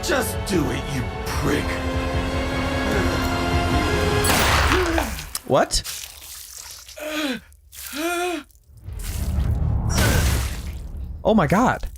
Just do it, you prick. What? Oh my god.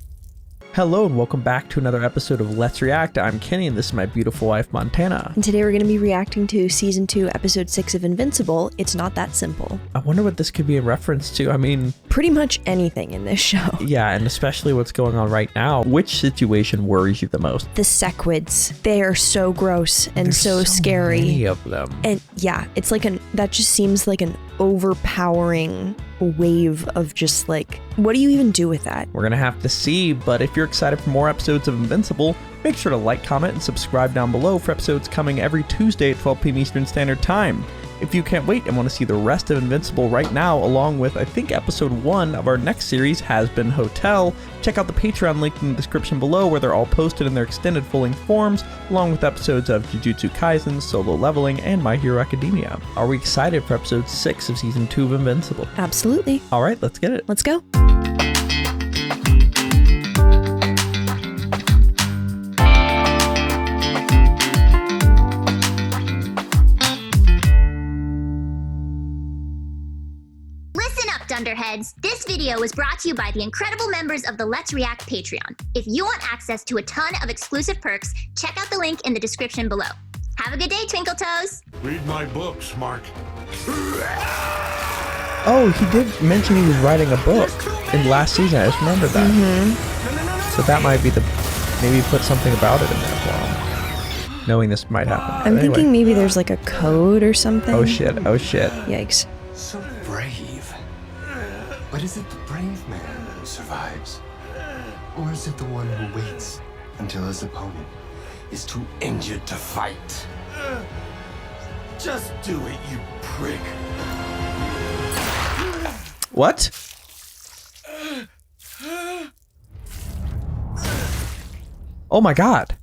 Hello and welcome back to another episode of Let's React. I'm Kenny and this is my beautiful wife, Montana. And today we're going to be reacting to Season 2, Episode 6 of Invincible, It's Not That Simple. I wonder what this could be a reference to. I mean... pretty much anything in this show. Yeah, and especially what's going on right now. Which situation worries you the most? The sequids. They are so gross and There's so scary. Many of them. And yeah, it's like that just seems like an overpowering wave of just like, what do you even do with that? We're gonna have to see, but if you're excited for more episodes of Invincible, make sure to like, comment, and subscribe down below for episodes coming every Tuesday at 12 p.m. Eastern Standard Time. If you can't wait and want to see the rest of Invincible right now, along with, I think, episode 1 of our next series, Has Been Hotel, check out the Patreon link in the description below where they're all posted in their extended full-length forms, along with episodes of Jujutsu Kaisen, Solo Leveling, and My Hero Academia. Are we excited for episode 6 of season 2 of Invincible? Absolutely. All right, let's get it. Let's go. Dunderheads, this video was brought to you by the incredible members of the Let's React Patreon. If you want access to a ton of exclusive perks, check out the link in the description below. Have a good day, Twinkle Toes! Read my books, Mark. Oh, he did mention he was writing a book in last season. I just remembered that. So that might be maybe put something about it in there for him, knowing this might happen. I'm thinking maybe there's like a code or something. Oh shit, oh shit. Yikes. So brave. But is it the brave man who survives? Or is it the one who waits until his opponent is too injured to fight? Just do it, you prick. What? Oh my god.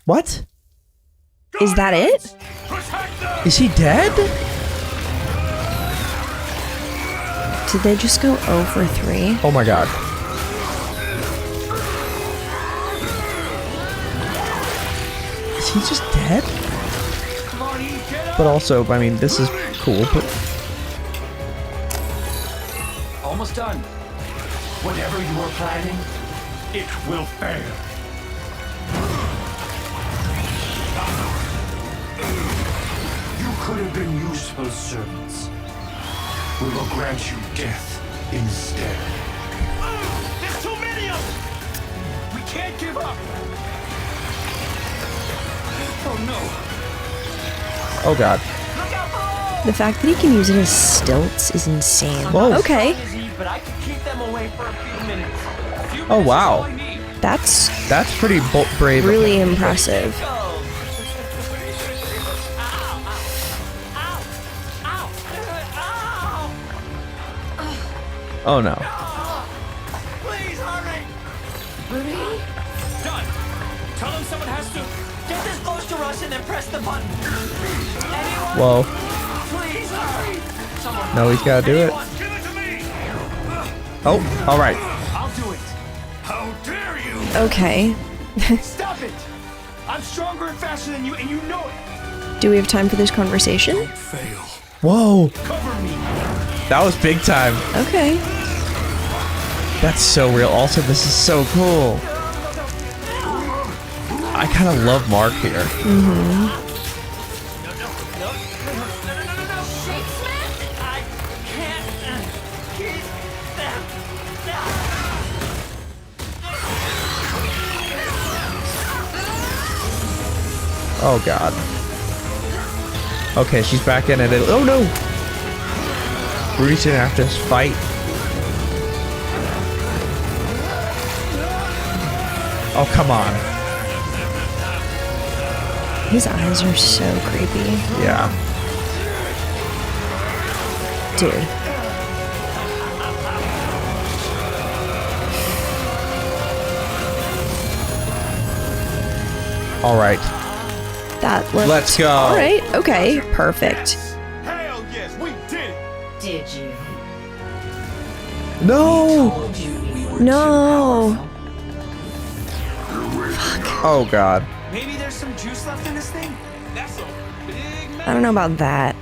What? Is that it? Is he dead? Did they just go 0 for 3? Oh my god. Is he just dead? But also, I mean, this is cool, but... Almost done. Whatever you are planning, it will fail. You could have been useful servants. We will grant you death instead. There's too many of them! We can't give up! Oh no! Oh god. The fact that he can use it as stilts is insane. Whoa. Okay. But I can keep them away for a few minutes. Oh wow. That's pretty brave. really impressive. Oh no. Please hurry! Rudy? Done. Tell him someone has to get this close to Rush and then press the button. Anyone? Whoa. Please hurry! Someone. No, he's gotta do it. Give it to me! Oh, alright. I'll do it! How dare you! Okay. Stop it! I'm stronger and faster than you, and you know it. Do we have time for this conversation? Fail. Whoa. Cover me. That was big time. Okay. That's so real. Also, this is so cool. I kind of love Mark here. Mm-hmm. I can't keep them down. Oh god. Okay, she's back in it. Oh no! Rudy's gonna have to fight. Oh, come on. His eyes are so creepy. Yeah. Dude. All right. Let's go. All right. Okay. Perfect. Hell yes, we did it! Did you? No! Told you we were No. too Oh god. Maybe there's some juice left in this thing? That's a big I don't know about that.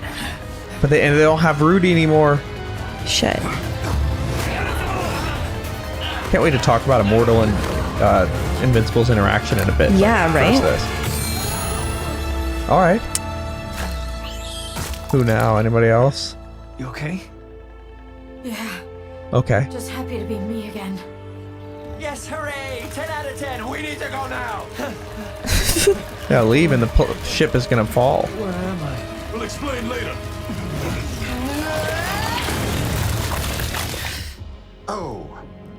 But they don't have Rudy anymore. Shit. Can't wait to talk about Immortal and Invincible's interaction in a bit. Yeah, right? All right. Who now? Anybody else? You okay? Yeah, Okay. just happy to be me again. Yes, hooray! 10 out of 10. We need to go now. Yeah, leave and the ship is gonna fall. Where am I? We'll explain later. Oh,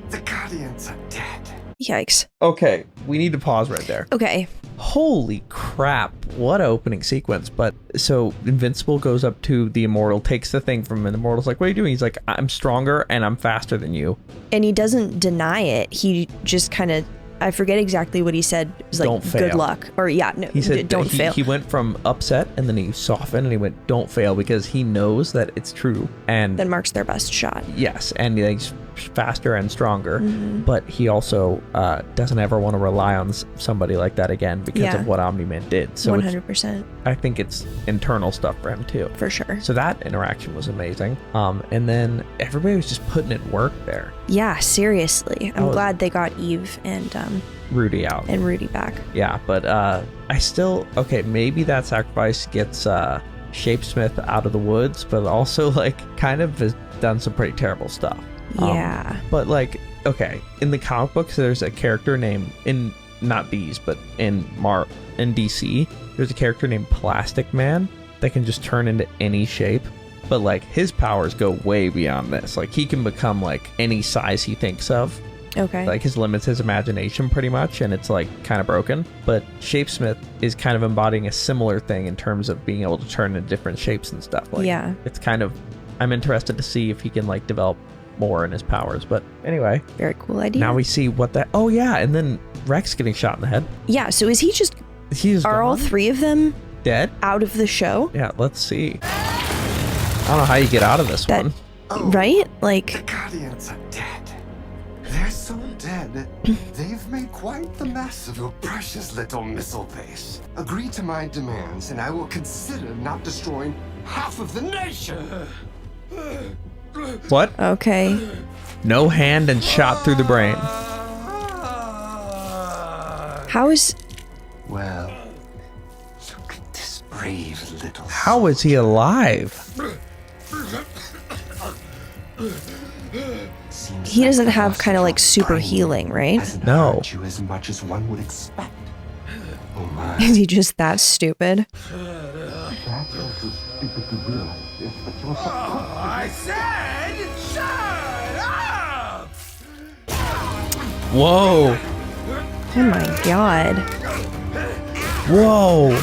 the Guardians are dead. Yikes. Okay, we need to pause right there. Okay. Holy crap, what an opening sequence. But so Invincible goes up to the Immortal, takes the thing from him, and the Immortal's like, what are you doing? He's like, I'm stronger and I'm faster than you. And he doesn't deny it. He just kind of, I forget exactly what he said. It was like, Don't fail. good luck. Or yeah, no, He said don't fail. He went from upset and then he softened and he went, don't fail, because he knows that it's true. And Then marks their best shot. yes, and he's faster and stronger, Mm-hmm. but he also doesn't ever want to rely on somebody like that again because Yeah. of what Omni-Man did. So it's, 100%. I think it's internal stuff for him too. For sure. So that interaction was amazing. And then everybody was just putting in work there. Yeah, seriously. I'm was- glad they got Eve and Rudy out. Rudy back. Yeah, but I still, okay, maybe that sacrifice gets Shapesmith out of the woods, but also like kind of has done some pretty terrible stuff. Yeah. But like, okay, in the comic books, there's a character named, in not these, but in DC, there's a character named Plastic Man that can just turn into any shape. But like his powers go way beyond this. Like he can become like any size he thinks of. Okay. Like his limits his imagination pretty much, and it's like kind of broken. But Shapesmith is kind of embodying a similar thing in terms of being able to turn into different shapes and stuff. Like, Yeah. it's kind of, I'm interested to see if he can like develop more in his powers. But anyway, Very cool idea. now we see what that. Oh yeah, and then Rex getting shot in the head. Yeah, so is he just, He's are all gone? three of them dead? out of the show? Yeah, let's see. I don't know how you get out of this That, one. right? The Like, Guardians are dead. They're so dead, they've made quite the mess of your precious little missile base. Agree to my demands, and I will consider not destroying half of the nation. What? okay. No hand and shot through the brain. How is, Well, look at this brave little. How is he alive? Seems he like doesn't the have loss kind of your like super brain healing, right? hasn't No. hurt you as much as one would expect. Oh my. Is he just that stupid? That's also stupid to realize this, but you're I said, shut up! Whoa. Oh my god. Whoa.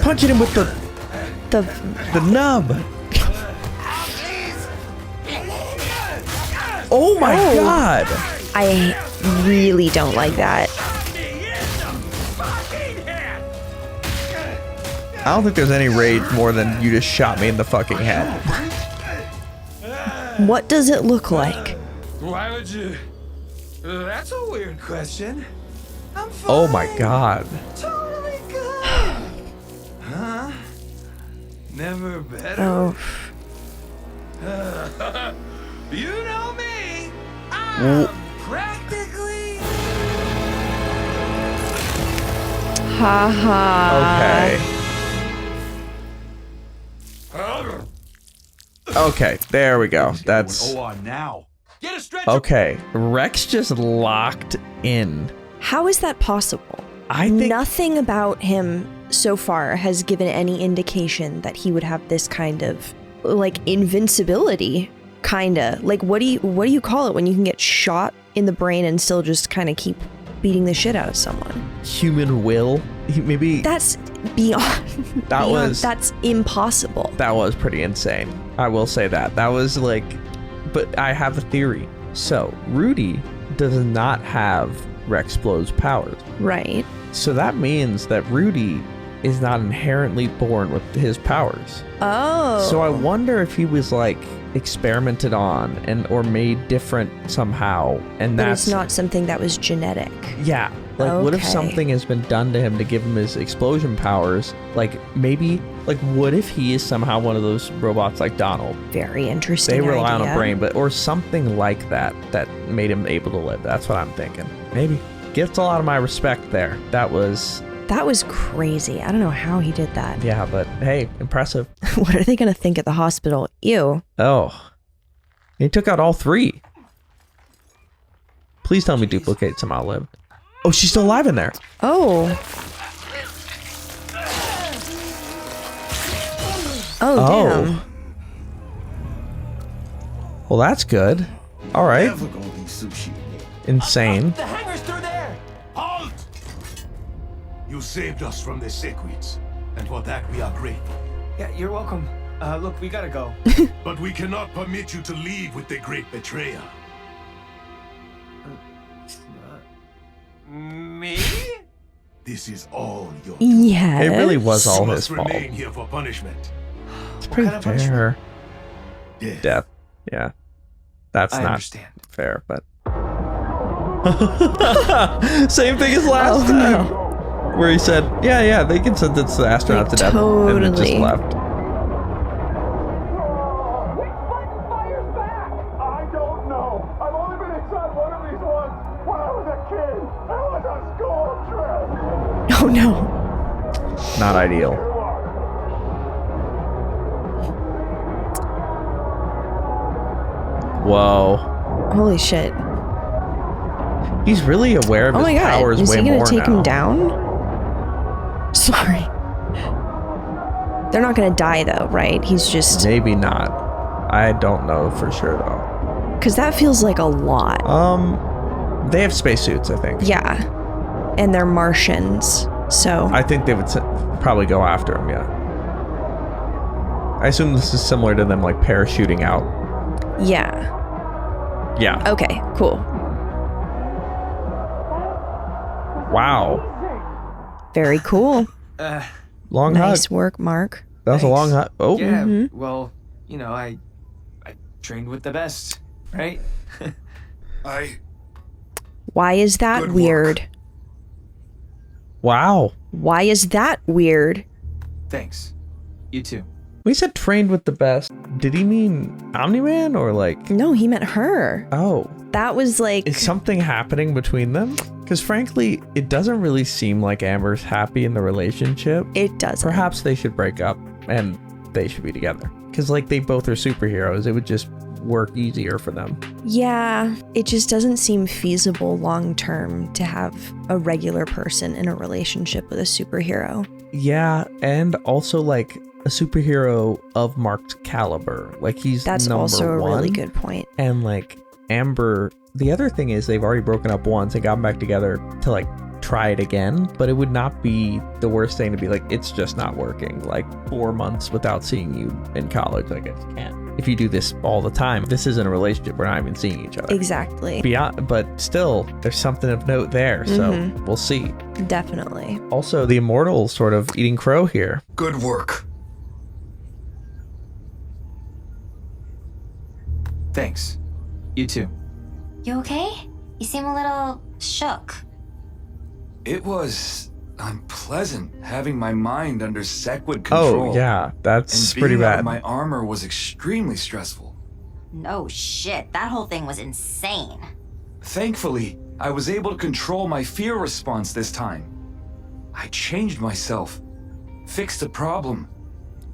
Punching him with the The nub. Oh my Oh. god. I really don't like that. I don't think there's any rage more than you just shot me in the fucking head. What does it look like? Why would you? That's a weird question. I'm fine. Oh my god. Totally good. Huh? Never better. Oh, You know me. I'm practically. haha. Okay. Okay, there we go. That's on now. Get a stretcher. okay. Rex just locked in. How is that possible? I think Nothing about him so far has given any indication that he would have this kind of like invincibility. Kinda. Like what do you call it when you can get shot in the brain and still just kind of keep beating the shit out of someone? human will. Maybe That's beyond. That was- That's impossible. that was pretty insane. I will say that. That was like, but I have a theory. So Rudy does not have Rexplod's powers. Right. So that means that Rudy is not inherently born with his powers. Oh. So I wonder if he was like experimented on and or made different somehow, and But that's it's not something that was genetic. yeah. Like, what if Okay. something has been done to him to give him his explosion powers? Like, maybe, like, what if he is somehow one of those robots like Donald? Very interesting. They rely on idea. a brain, or something like that made him able to live. That's what I'm thinking. Maybe. Gets a lot of my respect there. That was crazy. I don't know how he did that. Yeah, but hey, impressive. What are they going to think at the hospital? Ew. Oh. He took out all 3. Please tell me duplicate somehow lived. Oh, she's still alive in there. Oh. Oh, damn. Well, that's good. All right. Never gonna be sushi again. Insane. The hangar's through there! Halt! You saved us from the sequence, and for that we are grateful. Yeah, you're welcome. Look, we gotta go. But we cannot permit you to leave with the great betrayer. Me? This is all your Yes. It really was all You his must fault. remain here for punishment. It's pretty kind of punishment? fair. Death. Death. Yeah. That's I not understand. fair, but. Same thing as last Oh, time. no. Where he said, yeah, they can sentence the astronaut to death. And then just Totally. left. I don't know. I've only been inside one of these ones when I was a kid. I was on school trip. Oh, no. Not ideal. Whoa. Holy shit. He's really aware of Oh his my god. powers Is way he going more to take now. him down? Sorry. They're not going to die, though, right? He's just... Maybe not. I don't know for sure, though. Because that feels like a lot. They have spacesuits, I think. Yeah. And they're Martians, so... I think they would probably go after him, yeah. I assume this is similar to them, like, parachuting out. Yeah. Yeah. Okay, cool. Wow. Very cool. Long Nice hug. work, Mark. That was a long hug. Oh. Yeah, well, you know, I trained with the best, right? Why is that Good work. weird? Wow. Why is that weird? Thanks. You too. We said trained with the best. Did he mean Omni-Man or like... No, he meant her. Oh. That was like... Is something happening between them? Because frankly, it doesn't really seem like Amber's happy in the relationship. It doesn't. Perhaps they should break up and they should be together. Because like they both are superheroes. It would just work easier for them. Yeah, it just doesn't seem feasible long term to have a regular person in a relationship with a superhero. Yeah, and also like a superhero of Mark's caliber. Like he's That's number also a one. really good point. And like Amber, the other thing is they've already broken up once and gotten back together to like try it again, but it would not be the worst thing to be like, it's just not working. Like 4 months without seeing you in college, like I can't. If you do this all the time, this isn't a relationship. We're not even seeing each other. Exactly. Beyond, but still, there's something of note there. So we'll see. Definitely. Also, the Immortal sort of eating crow here. Good work. Thanks. You too. You okay? You seem a little shook. It was unpleasant having my mind under Sequid control. Oh, yeah. That's and pretty being out bad. of my armor was extremely stressful. No shit, that whole thing was insane. Thankfully, I was able to control my fear response this time. I changed myself, fixed the problem.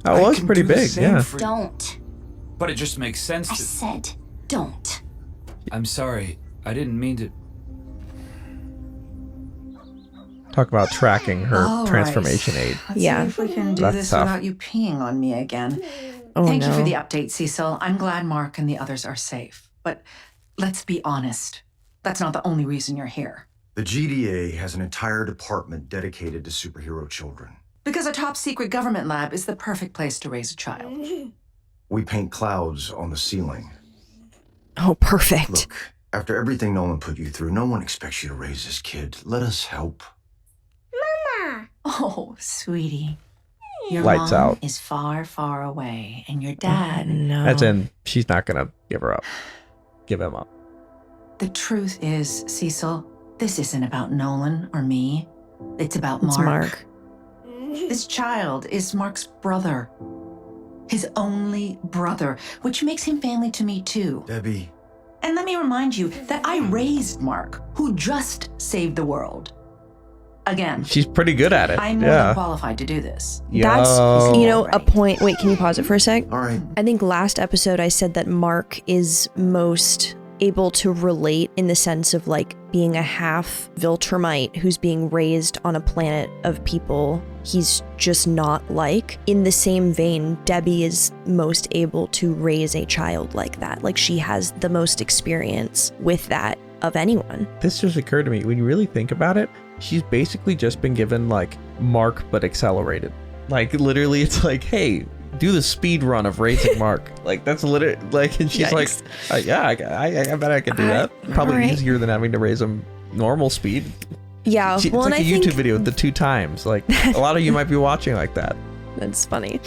That I was can pretty do the big, same yeah. Don't. But it just makes sense I to... said don't. I'm sorry. I didn't mean to... Talk about tracking her All transformation right. aid. Let's Yeah. see if we can do That's this tough. without you peeing on me again. Oh, Thank you no. for the update, Cecil. I'm glad Mark and the others are safe. But let's be honest. That's not the only reason you're here. The GDA has an entire department dedicated to superhero children. Because a top secret government lab is the perfect place to raise a child. We paint clouds on the ceiling. Oh, perfect. Look, after everything Nolan put you through, no one expects you to raise this kid. Let us help. Oh, sweetie. Your Lights mom out. is far, far away, and your dad... No. As in, she's not going to give her up. Give him up. The truth is, Cecil, This isn't about Nolan or me. It's about It's Mark. This child is Mark's brother. His only brother, which makes him family to me too. Debbie. And let me remind you that I raised Mark, who just saved the world. Again. She's pretty good at it. I'm more than qualified to do this. That's, Yo. you know, a point. Wait, can you pause it for a sec? All right. I think last episode I said that Mark is most able to relate in the sense of like being a half Viltrumite who's being raised on a planet of people he's just not like. In the same vein, Debbie is most able to raise a child like that. Like she has the most experience with that of anyone. This just occurred to me. When you really think about it, she's basically just been given like Mark but accelerated. Like literally it's like, hey, do the speed run of raising Mark. Like that's literally like, and she's Yikes. like, yeah, I bet I could do that. Probably right. easier than having to raise him normal speed. Yeah, It's well, like and a I YouTube think video with the 2 times. Like a lot of you might be watching like that. that's funny.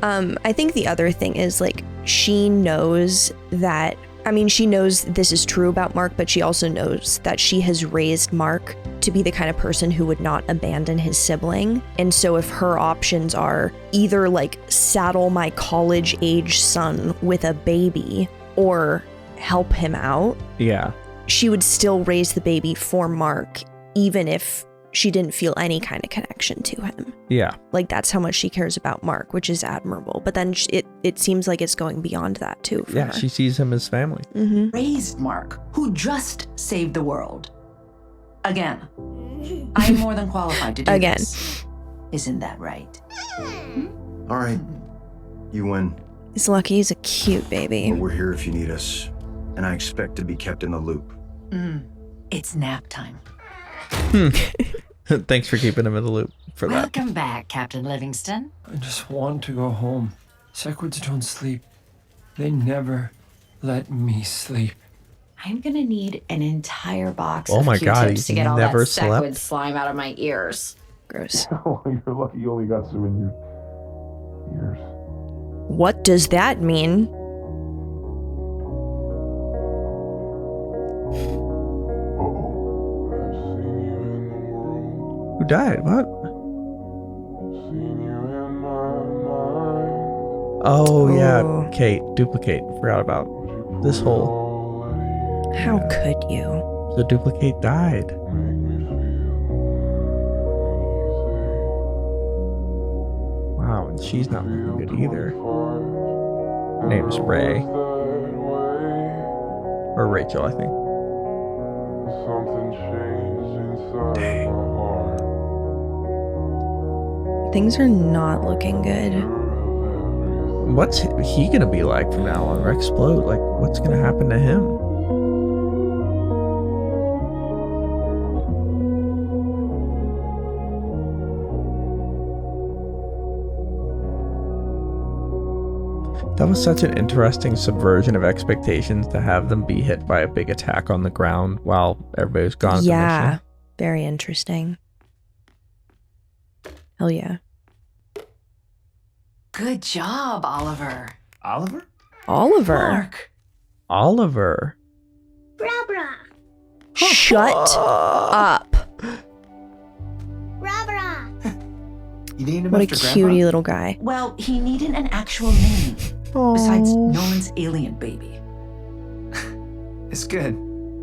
I think the other thing is like she knows that. I mean, she knows this is true about Mark, but she also knows that she has raised Mark to be the kind of person who would not abandon his sibling. And so if her options are either like saddle my college age son with a baby or help him out, Yeah. she would still raise the baby for Mark, even if she didn't feel any kind of connection to him. Yeah. Like that's how much she cares about Mark, which is admirable. But then it seems like it's going beyond that too for Yeah. her. She sees him as family. Mm-hmm. Raised Mark, who just saved the world. Again, I'm more than qualified to do Again. this. Isn't that right? All right. You win. He's lucky he's a cute baby. But we're here if you need us. And I expect to be kept in the loop. It's nap time. Thanks for keeping him in the loop for that. Welcome back, Captain Livingston. I just want to go home. Sequids don't sleep. They never let me sleep. I'm gonna need an entire box Oh of my God, Q-tips to he's get all never that slept? sequid slime out of my ears. Gross. You're lucky you only got some in your ears. What does that mean? Who died? What? Oh, yeah. Oh. Kate. Duplicate. Forgot about this whole. How could you? The duplicate died. Wow, and she's not looking good either. Her name's Ray. Or Rachel, I think. Dang. Things are not looking good. What's he gonna be like from now on or explode? Like, what's gonna happen to him? That was such an interesting subversion of expectations to have them be hit by a big attack on the ground while everybody was gone. Yeah, very interesting. Hell yeah. Good job, Oliver. Oliver? Oliver. Mark. Oliver. Bra bra. Shut up. Bra bra. You named him What a after cutie Grandma? little guy. Well, he needed an actual name. Besides Nolan's alien baby. It's good.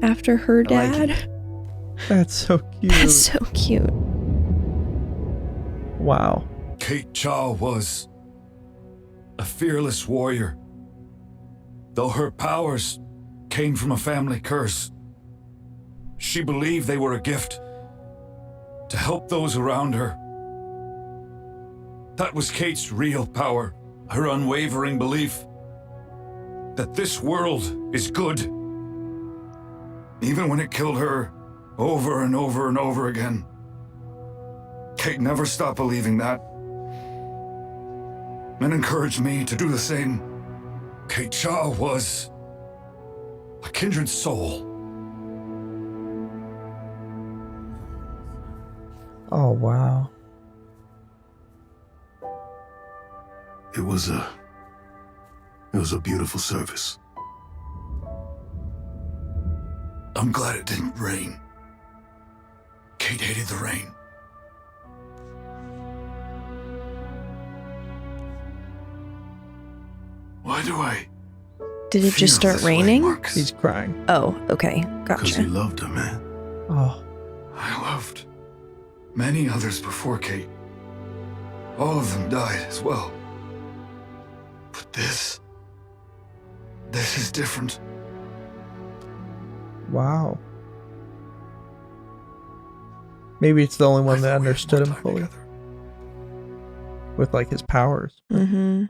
After her I like dad. That's so cute. That's so cute. Wow. Kate Cha was a fearless warrior. Though her powers came from a family curse, she believed they were a gift to help those around her. That was Kate's real power, her unwavering belief that this world is good, even when it killed her over and over and over again. Kate never stopped believing that and encouraged me to do the same. Kate Cha was a kindred soul. Oh, wow. It was a beautiful service. I'm glad it didn't rain. Kate hated the rain. Why do I? Did it just feel start this way, raining? Marcus? He's crying. Oh, okay. Because you Gotcha. loved her, man. Oh, I loved many others before Kate. All of them died as well. But this is different. wow. Maybe it's the only one I that thought we had understood more him time fully together. with like his powers. Mm-hmm.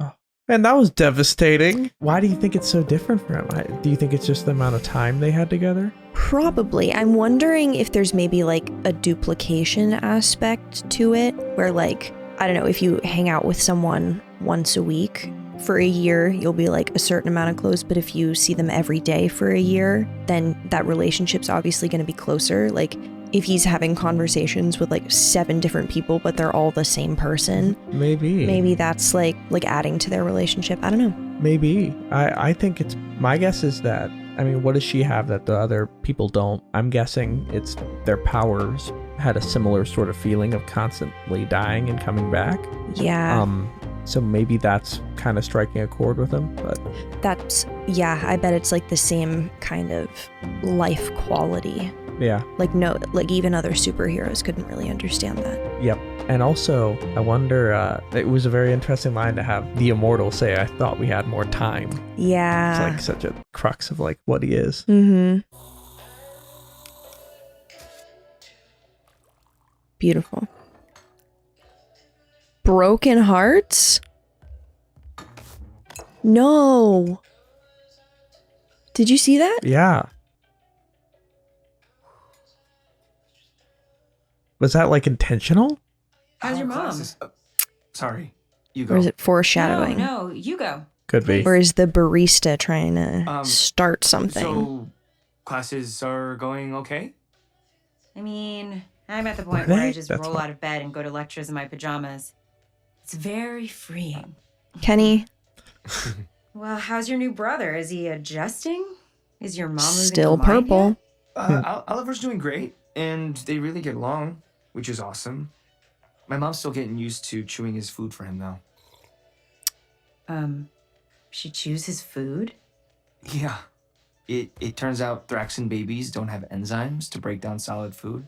Man, that was devastating. Why do you think it's so different from him? Do you think it's just the amount of time they had together? Probably. I'm wondering if there's maybe like a duplication aspect to it where like, I don't know, if you hang out with someone once a week for a year, you'll be like a certain amount of close, but if you see them every day for a year, then that relationship's obviously going to be closer. Like if he's having conversations with like 7 different people, but they're all the same person, maybe that's like adding to their relationship. I don't know. Maybe. I think it's, my guess is that, I mean, what does she have that the other people don't? I'm guessing it's their powers had a similar sort of feeling of constantly dying and coming back. Yeah. So maybe that's kind of striking a chord with him, but That's, yeah, I bet it's like the same kind of life quality. yeah. Like no, like even other superheroes couldn't really understand that. Yep. And also, I wonder, it was a very interesting line to have the Immortal say, I thought we had more time. Yeah. It's like such a crux of like what he is. Mm-hmm. Beautiful. Broken hearts? No. Did you see that? Yeah. Was that like intentional? How's your mom? Sorry, you go. Or is it foreshadowing? No, you go. Could be. Or is the barista trying to start something? So, classes are going okay? I mean, I'm at the point Are where they? I just That's roll fine. out of bed and go to lectures in my pajamas. It's very freeing. Kenny? Well, how's your new brother? Is he adjusting? Is your mom losing Still her mind purple. Oliver's doing great, and they really get along, which is awesome. My mom's still getting used to chewing his food for him, though. She chews his food? Yeah. It turns out Thraxan babies don't have enzymes to break down solid food.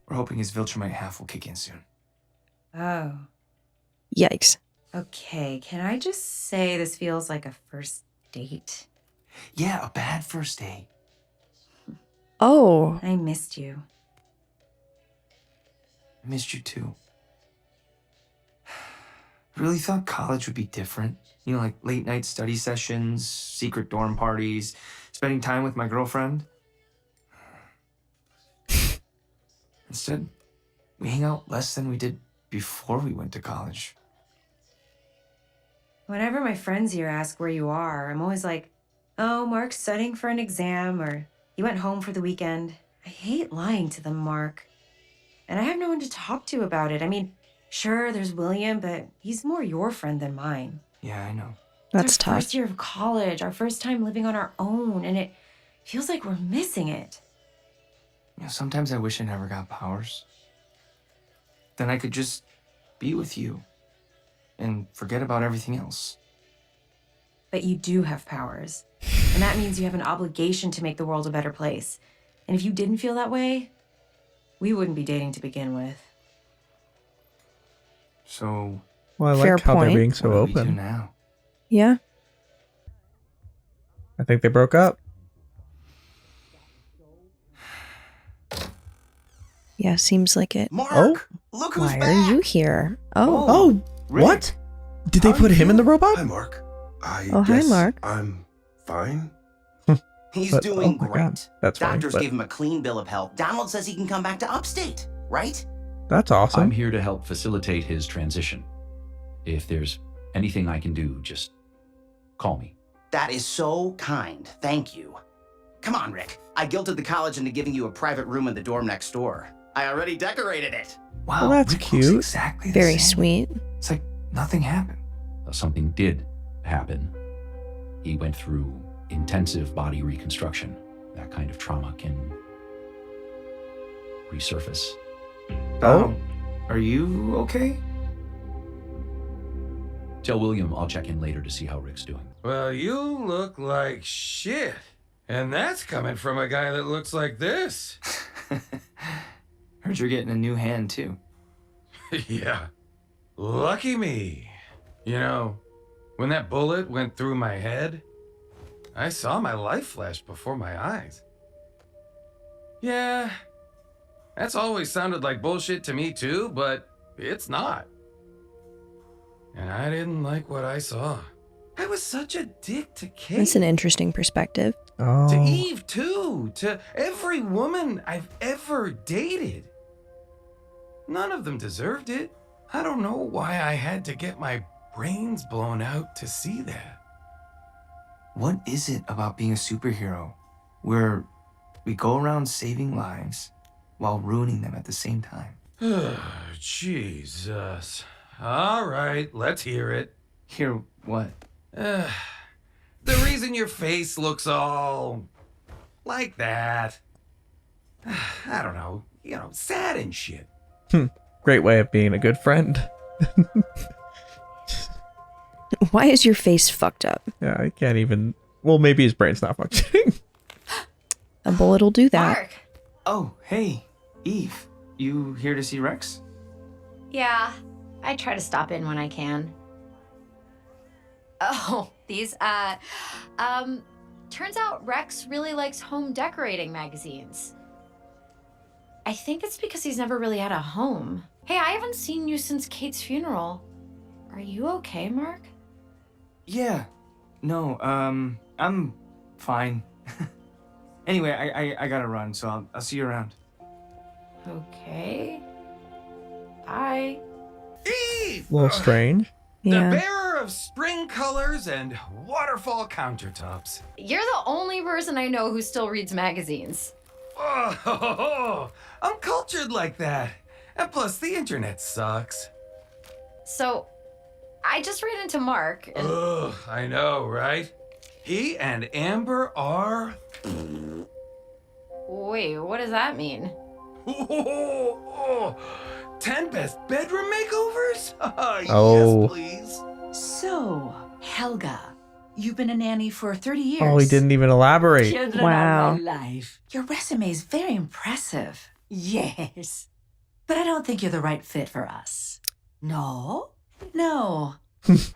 We're hoping his Viltrumite half will kick in soon. Oh. Yikes. Okay, can I just say this feels like a first date? Yeah, a bad first date. Oh. I missed you. I missed you too. I really thought college would be different. You know, like late night study sessions, secret dorm parties, spending time with my girlfriend. Instead, we hang out less than we did before we went to college. Whenever my friends here ask where you are, I'm always like, oh, Mark's studying for an exam, or he went home for the weekend. I hate lying to them, Mark. And I have no one to talk to about it. I mean, sure, there's William, but he's more your friend than mine. Yeah, I know. That's It's our tough. first year of college, our first time living on our own, and it feels like we're missing it. You know, sometimes I wish I never got powers. Then I could just be with you and forget about everything else. But you do have powers, and that means you have an obligation to make the world a better place. And if you didn't feel that way, we wouldn't be dating to begin with. So, Well, I Fair like how they're point. being so what do we do open. now? Yeah. I think they broke up. Yeah, seems like it. Mark, Oh. look who's Why back. are you here? Oh. Oh, Rick. what? Did they How put you him in the feeling? robot? Hi, Mark. I Oh, hi, guess Mark. I'm fine. He's But- doing oh my great. God, that's funny, Doctors but- gave him a clean bill of health. Donald says he can come back to upstate, right? That's awesome. I'm here to help facilitate his transition. If there's anything I can do, just call me. That is so kind. Thank you. Come on, Rick. I guilted the college into giving you a private room in the dorm next door. I already decorated it. Wow, Well, that's Rick looks cute. exactly the Very same. sweet. It's like nothing happened. Something did happen. He went through intensive body reconstruction. That kind of trauma can resurface. Are you okay? Tell William I'll check in later to see how Rick's doing. Well, you look like shit. And that's coming from a guy that looks like this. Heard you're getting a new hand, too. Yeah. Lucky me. You know, when that bullet went through my head, I saw my life flash before my eyes. Yeah, that's always sounded like bullshit to me too, but it's not. And I didn't like what I saw. I was such a dick to Kate. That's an interesting perspective. Oh. To Eve too, to every woman I've ever dated. None of them deserved it. I don't know why I had to get my brains blown out to see that. What is it about being a superhero where we go around saving lives while ruining them at the same time? Jesus. All right, let's hear it. Hear what? The reason your face looks all like that. I don't know, sad and shit. Great way of being a good friend. Why is your face fucked up? Yeah, I can't even. Well, maybe his brain's not functioning. A bullet'll do that. Mark! Oh, hey, Eve. You here to see Rex? Yeah, I try to stop in when I can. Oh, these, turns out Rex really likes home decorating magazines. I think it's because he's never really had a home. Hey, I haven't seen you since Kate's funeral. Are you okay, Mark? Yeah. No, I'm fine. Anyway, I gotta run, so I'll see you around. Okay. Bye. Eve! A little strange. The Yeah. bearer of spring colors and waterfall countertops. You're the only person I know who still reads magazines. Oh, I'm cultured like that. And plus, the internet sucks. So, I just ran into Mark and... Ugh, I know, right? He and Amber are... Wait, what does that mean? 10 best bedroom makeovers? Oh. Yes, please. So, Helga, you've been a nanny for 30 years. Oh, he didn't even elaborate. Children Wow. all my life. Your resume is very impressive. Yes. But I don't think you're the right fit for us. No? No.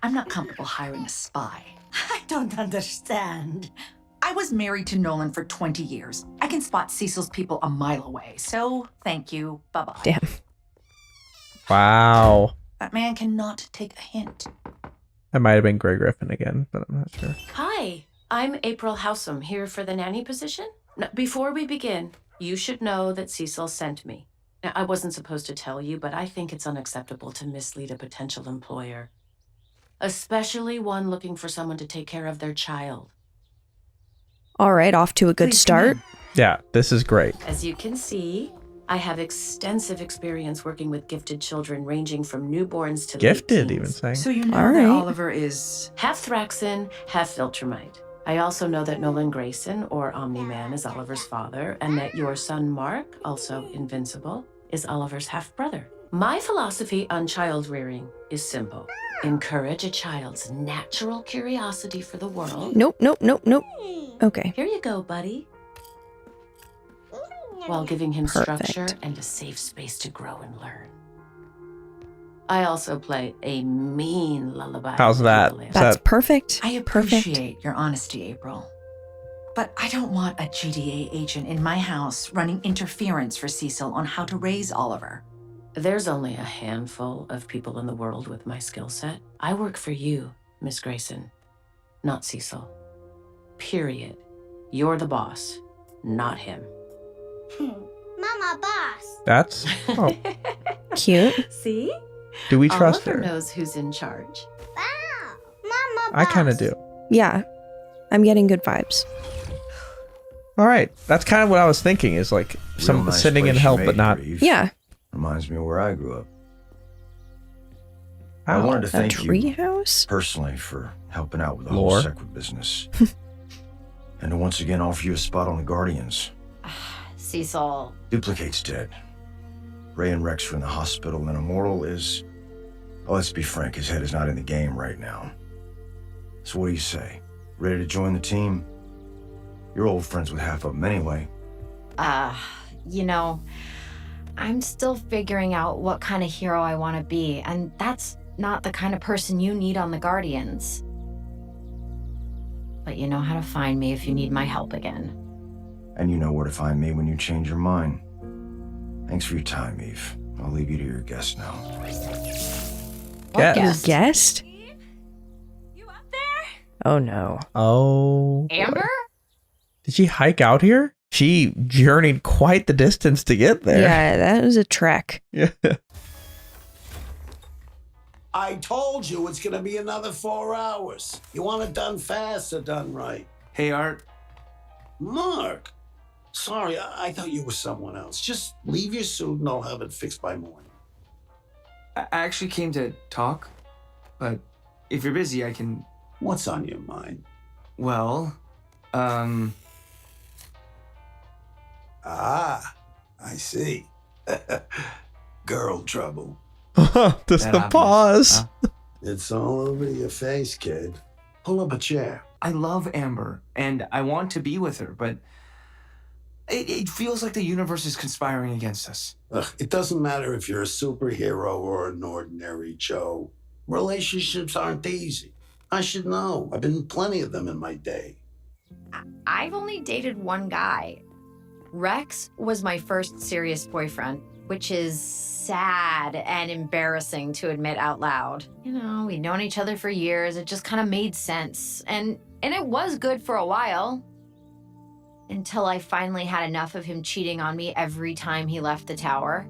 I'm not comfortable hiring a spy. I don't understand. I was married to Nolan for 20 years. I can spot Cecil's people a mile away. So, thank you. Bye-bye. Damn. Wow. That man cannot take a hint. That might have been Grey Griffin again, but I'm not sure. Hi, I'm April Howsam, here for the nanny position. Now, before we begin, you should know that Cecil sent me. Now, I wasn't supposed to tell you, but I think it's unacceptable to mislead a potential employer, especially one looking for someone to take care of their child. All right, off to a good start. Yeah, this is great. As you can see, I have extensive experience working with gifted children ranging from newborns to Gifted, late even teens. saying. So you know All that right. Oliver is... Half Thraxan, half Viltrumite. I also know that Nolan Grayson, or Omni-Man, is Oliver's father, and that your son Mark, also Invincible, is Oliver's half-brother. My philosophy on child rearing is simple. Encourage a child's natural curiosity for the world. Nope, nope, nope, nope. Okay. Here you go, buddy. While giving him Perfect. structure and a safe space to grow and learn. I also play a mean lullaby. How's that? ukulele. Is That's that- perfect. I appreciate your honesty, April. But I don't want a GDA agent in my house running interference for Cecil on how to raise Oliver. There's only a handful of people in the world with my skill set. I work for you, Miss Grayson, not Cecil. Period. You're the boss, not him. Mama boss. That's... Oh, Cute. See? do we trust Oliver her? knows who's in charge. Wow. Mama boss. I kind of do. Yeah. I'm getting good vibes. All right. That's kind of what I was thinking, is like some Real nice sitting in place you help, made but not... here, Eve. Yeah. Reminds me of where I grew up. I Wow. wanted to A thank you treehouse? personally for helping out with the Lore. whole Sequid business. And to once again offer you a spot on the Guardians. Cecil. Duplicate's dead. Ray and Rex are in the hospital, and Immortal is... Oh, let's be frank, his head is not in the game right now. So what do you say? Ready to join the team? You're old friends with half of them anyway. You know, I'm still figuring out what kind of hero I want to be, and that's not the kind of person you need on the Guardians. But you know how to find me if you need my help again. And you know where to find me when you change your mind. Thanks for your time, Eve. I'll leave you to your guest now. What guest? Oh no. Oh. Amber? Did she hike out here? She journeyed quite the distance to get there. Yeah, that was a trek. Yeah. I told you it's gonna be another 4 hours. You want it done fast or done right? Hey, Art. Mark. Sorry, I thought you were someone else. Just leave your suit and I'll have it fixed by morning. I actually came to talk, but if you're busy, I can... What's on your mind? Well, Ah, I see. Girl trouble. Just the pause. It's all over your face, kid. Pull up a chair. I love Amber, and I want to be with her, but it feels like the universe is conspiring against us. Ugh, it doesn't matter if you're a superhero or an ordinary Joe. Relationships aren't easy. I should know. I've been in plenty of them in my day. I've only dated one guy. Rex was my first serious boyfriend, which is sad and embarrassing to admit out loud. You know, we'd known each other for years. It just kind of made sense. And it was good for a while. Until I finally had enough of him cheating on me every time he left the tower.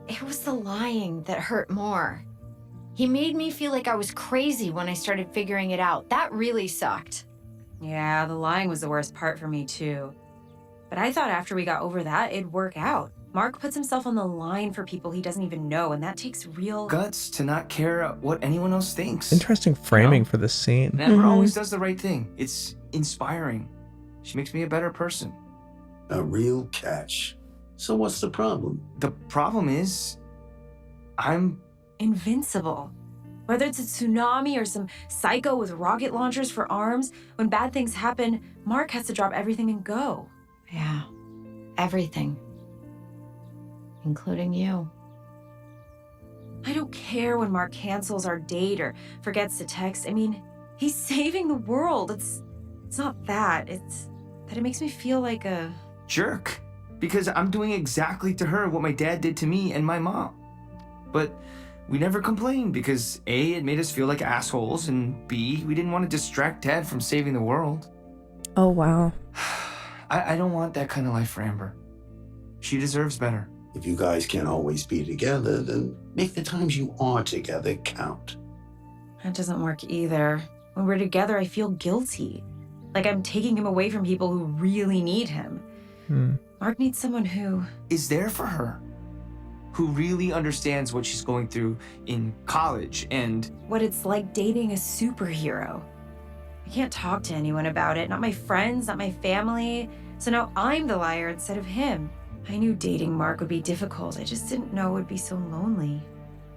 It was the lying that hurt more. He made me feel like I was crazy when I started figuring it out. That really sucked. Yeah, the lying was the worst part for me too. But I thought after we got over that, it'd work out. Mark puts himself on the line for people he doesn't even know, and that takes real Guts to not care what anyone else thinks. Interesting framing for this scene. And Amber always does the right thing. It's inspiring. She makes me a better person. A real catch. So what's the problem? The problem is, I'm invincible. Whether it's a tsunami or some psycho with rocket launchers for arms, when bad things happen, Mark has to drop everything and go. Yeah, everything. Including you. I don't care when Mark cancels our date or forgets to text. I mean, he's saving the world. It's not that. It's that it makes me feel like a jerk. Because I'm doing exactly to her what my dad did to me and my mom. But we never complained because A, it made us feel like assholes, and B, we didn't want to distract Dad from saving the world. Oh, wow. I don't want that kind of life for Amber. She deserves better. If you guys can't always be together, then make the times you are together count. That doesn't work either. When we're together, I feel guilty. Like I'm taking him away from people who really need him. Mark needs someone who is there for her. Who really understands what she's going through in college and what it's like dating a superhero. I can't talk to anyone about it. Not my friends, not my family. So now I'm the liar instead of him. I knew dating Mark would be difficult. I just didn't know it would be so lonely.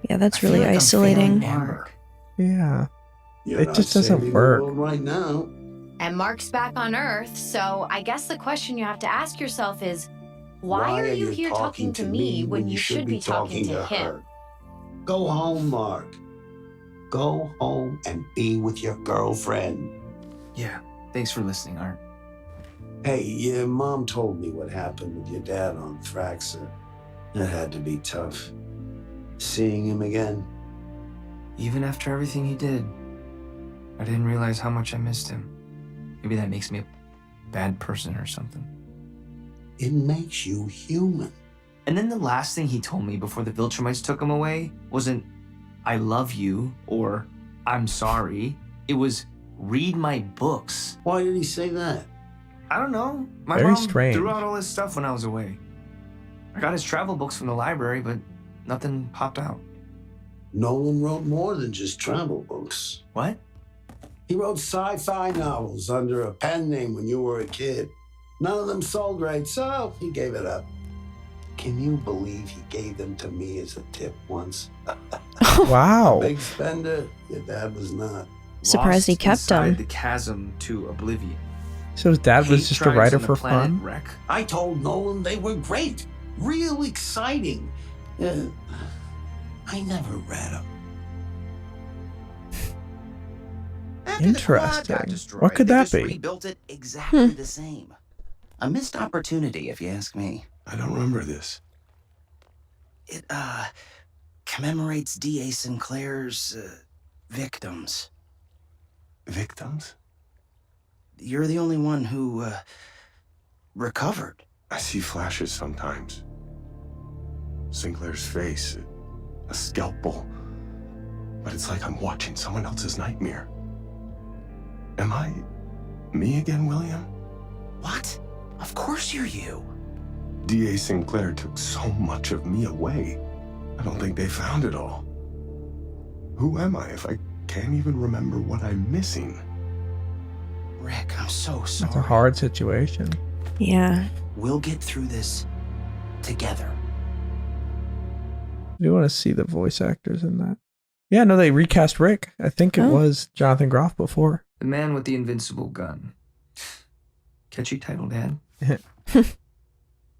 Yeah, that's really isolating. Mark. Yeah. You're It just doesn't work. Right now. And Mark's back on Earth, so I guess the question you have to ask yourself is, why are you here talking to me when you should be talking to him? Go home, Mark. Go home and be with your girlfriend. Yeah, thanks for listening, Art. Hey, your mom told me what happened with your dad on Thraxa. It had to be tough. Seeing him again. Even after everything he did, I didn't realize how much I missed him. Maybe that makes me a bad person or something. It makes you human. And then the last thing he told me before the Viltrumites took him away wasn't, I love you, or I'm sorry. It was, read my books. Why did he say that? I don't know. My Very mom strange. threw out all his stuff when I was away. I got his travel books from the library, but nothing popped out. Nolan wrote more than just travel books. What? He wrote sci-fi novels under a pen name when you were a kid. None of them sold great, so he gave it up. Can you believe he gave them to me as a tip once? Wow. Big spender? Your dad was not. Surprised he kept inside them. the chasm to oblivion. So his dad was Hate just a tribes writer on the for planet fun? Wreck. I told Nolan they were great. Real exciting. I never read them. Interesting. What could that be? Rebuilt it exactly the same. A missed opportunity, if you ask me. I don't remember this. It, commemorates D.A. Sinclair's, victims. Victims? You're the only one who, recovered. I see flashes sometimes. Sinclair's face, a scalpel. But it's like I'm watching someone else's nightmare. Am I me again, William? What? Of course you're you. D.A. Sinclair took so much of me away. I don't think they found it all. Who am I if I can't even remember what I'm missing? Rick, I'm so sorry. It's a hard situation. Yeah. We'll get through this together. Do you want to see the voice actors in that? Yeah, no, they recast Rick. I think it was Jonathan Groff before. The man with the invincible gun. Catchy title, Dad.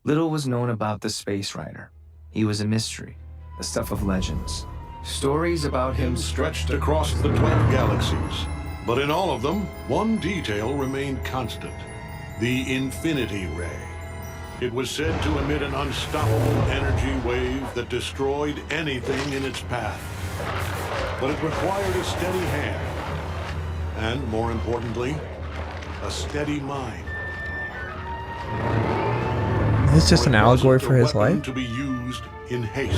Little was known about the space rider. He was a mystery, the stuff of legends. Stories about him stretched across the 12 galaxies. But in all of them, one detail remained constant: the Infinity Ray. It was said to emit an unstoppable energy wave that destroyed anything in its path. But it required a steady hand, and more importantly, a steady mind. Is this just an allegory for his life? To be used in haste.